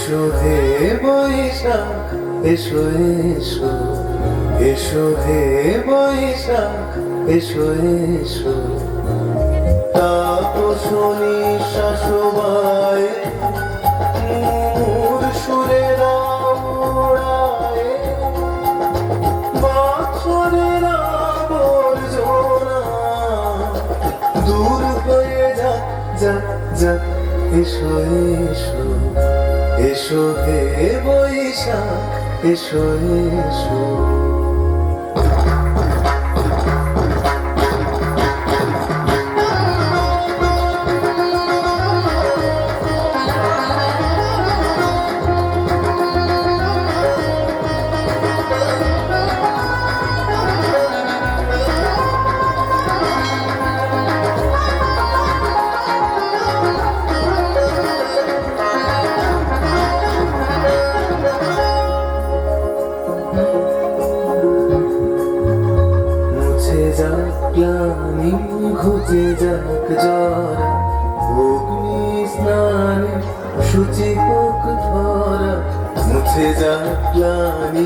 এসো হে বৈশাখ এসো এসো, এসো হে বৈশাখ এসো এসো। তাপসনী শাসবায় মোর সুরে রায়, বাছরের আবর্জনা দূর হয়ে যাক যাক যাক। এসো এসো, এসো হে বৈশাখ এসো এসো। গ্লানি ঘুচে যাক জরা, অগ্নি স্নানে শুচি হোক ধরা। মুছে যাক গ্লানি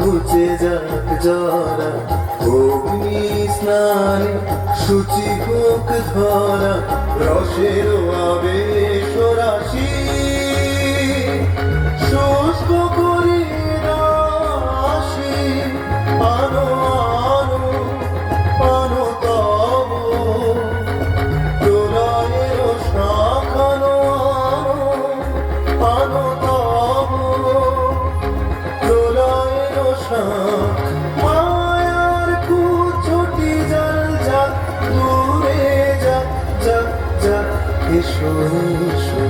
ঘুচে যাক জরা, অগ্নি স্নানে শুচি হোক ধরা। রসের আবেশ রাশি শুষ্ক করে রাশি, আনো মায়ার কুচটি জল যাক দূরে যাক যাক যাক। এসো এসো,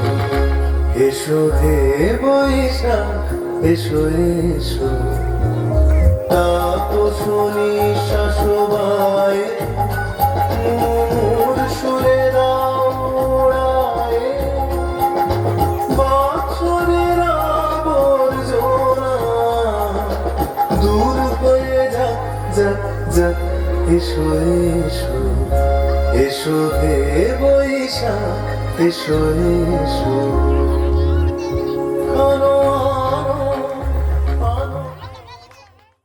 এসো হে বৈশাখ এসো এসো। তাপসনী শাসবায় মোর সুরে রায়, বাছরের আবর্জনা দূর হয়ে যাক যাক যাক। এসো এসো, এসো হে বৈশাখ এসো এসো।